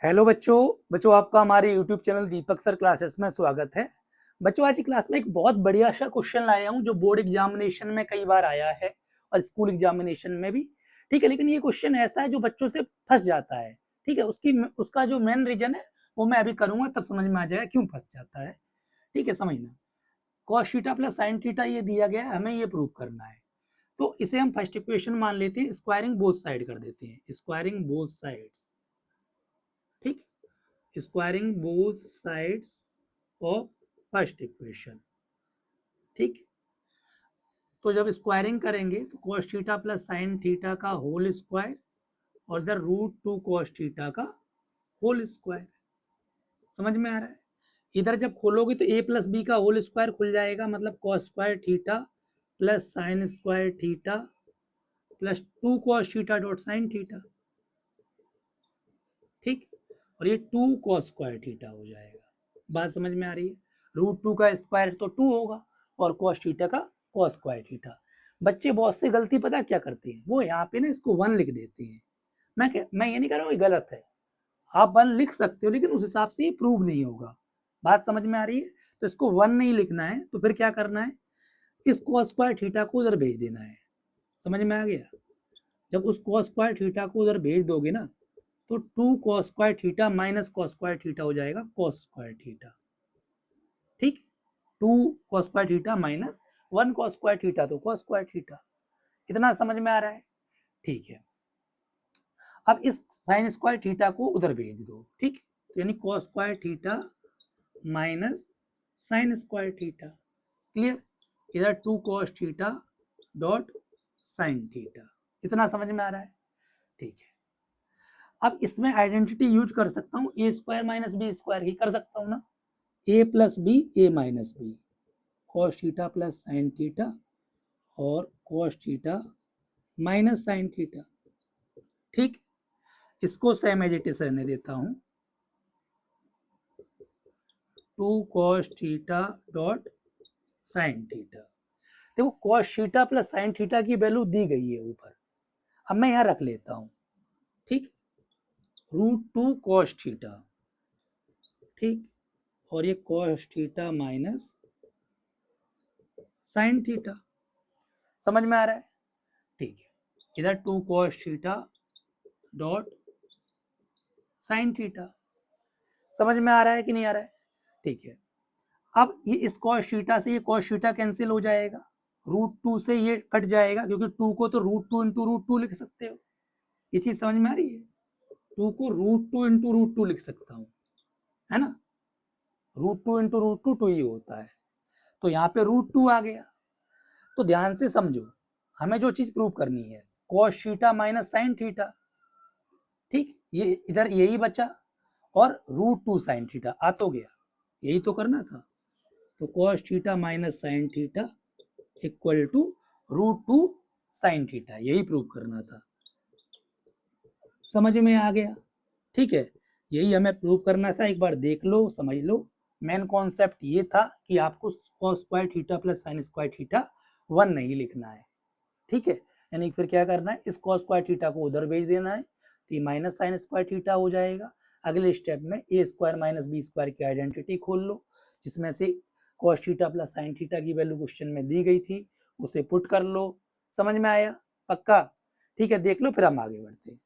Hello बच्चों आपका हमारे यूट्यूब चैनल दीपक सर क्लासेस में स्वागत है। बच्चों आज की क्लास में एक बहुत बढ़िया सा क्वेश्चन लाया हूँ जो बोर्ड एग्जामिनेशन में कई बार आया है और स्कूल एग्जामिनेशन में भी। ठीक है, लेकिन ये क्वेश्चन ऐसा है जो बच्चों से फंस जाता है। ठीक है, उसका जो मेन रीजन है वो मैं अभी करूंगा, तब समझ में आ जाएगा क्यों फंस जाता है। ठीक है, समझना। Cos theta plus sine theta ये दिया गया है, हमें ये प्रूव करना है। तो इसे हम फर्स्ट इक्वेशन मान लेते हैं, स्क्वायरिंग बोथ साइड कर देते हैं, स्क्वायरिंग बोथ साइड्स। ठीक, squaring both sides of first equation. ठीक, तो जब स्क्वायरिंग करेंगे तो cos theta plus sine theta का होल स्क्वायर और इधर √2 cos थीटा का होल स्क्वायर। समझ में आ रहा है? इधर जब खोलोगे तो a प्लस बी का होल स्क्वायर खुल जाएगा, मतलब cos square theta plus sine square theta plus 2 cos theta dot sign theta. ठीक, और ये 2 cos स्क्वायर थीटा हो जाएगा। बात समझ में आ रही है? √2 का स्क्वायर तो 2 होगा और cos थीटा का cos स्क्वायर थीटा। बच्चे बहुत से गलती पता क्या करते हैं, वो यहाँ पे ना इसको 1 लिख देते हैं। मैं ये नहीं कह रहा हूँ ये गलत है, आप 1 लिख सकते हो, लेकिन उस हिसाब से ये प्रूव नहीं होगा। बात समझ में आ रही है? तो इसको 1 नहीं लिखना है, तो फिर क्या करना है, इस cos स्क्वायर थीटा को उधर भेज देना है। समझ में आ गया? जब उस cos स्क्वायर थीटा को उधर भेज दोगे ना, तो 2 cos square theta minus cos square theta हो जाएगा cos स्क्वायर थीटा। ठीक, 2 cos square theta minus 1 cos square theta तो cos स्क्वायर थीटा। इतना समझ में आ रहा है? ठीक है, अब इस साइन स्क्वायर थीटा को उधर भेज दो। ठीक, तो यानी cos square theta minus sine square theta. Clear? इधर 2 cos theta dot sine theta. इतना समझ में आ रहा है? ठीक है, अब इसमें आइडेंटिटी यूज कर सकता हूँ, A square minus B square ही कर सकता हूँ ना। A plus B, A minus B, cos theta plus sine theta और cos theta minus sine theta. ठीक, इसको सेम एज इट इज रहने देता हूं, 2 cos theta dot sine theta. देखो cos theta plus sine theta की वैल्यू दी गई है ऊपर, अब मैं यहां रख लेता हूं। ठीक, √2 cos थीटा। ठीक, और ये cos theta minus sine theta. समझ में आ रहा है? ठीक है, इधर 2 cos theta dot sine theta. समझ में आ रहा है कि नहीं आ रहा है? ठीक है, अब ये इस cos थीटा से ये cos थीटा कैंसिल हो जाएगा, √2 से ये कट जाएगा, क्योंकि 2 को तो √2 इंटू √2 लिख सकते हो। ये चीज समझ में आ रही है? 2 को √2 इंटू √2 लिख सकता हूँ, है ना। √2 इंटू √2 2 ही होता है, तो यहाँ पे √2 आ गया। तो ध्यान से समझो, हमें जो चीज प्रूव करनी है cos theta minus sine theta. ठीक, ये इधर यही बचा और √2 साइन थीटा आ तो गया, यही तो करना था। तो cos theta minus sine theta equal to √2 sine theta, यही प्रूव करना था। समझ में आ गया? ठीक है, यही हमें प्रूव करना था। एक बार देख लो, समझ लो। मेन कॉन्सेप्ट ये था कि आपको cos square theta plus sine square theta 1 नहीं लिखना है। ठीक है, यानी फिर क्या करना है, इस cos स्क्वायर थीटा को उधर भेज देना है, तो ये माइनस साइन स्क्वायर थीटा हो जाएगा। अगले स्टेप में ए स्क्वायर माइनस बी स्क्वायर की आइडेंटिटी खोल लो, जिसमें से cos theta plus sine theta की वैल्यू क्वेश्चन में दी गई थी, उसे पुट कर लो। समझ में आया? पक्का? ठीक है, देख लो फिर हम आगे बढ़ते हैं।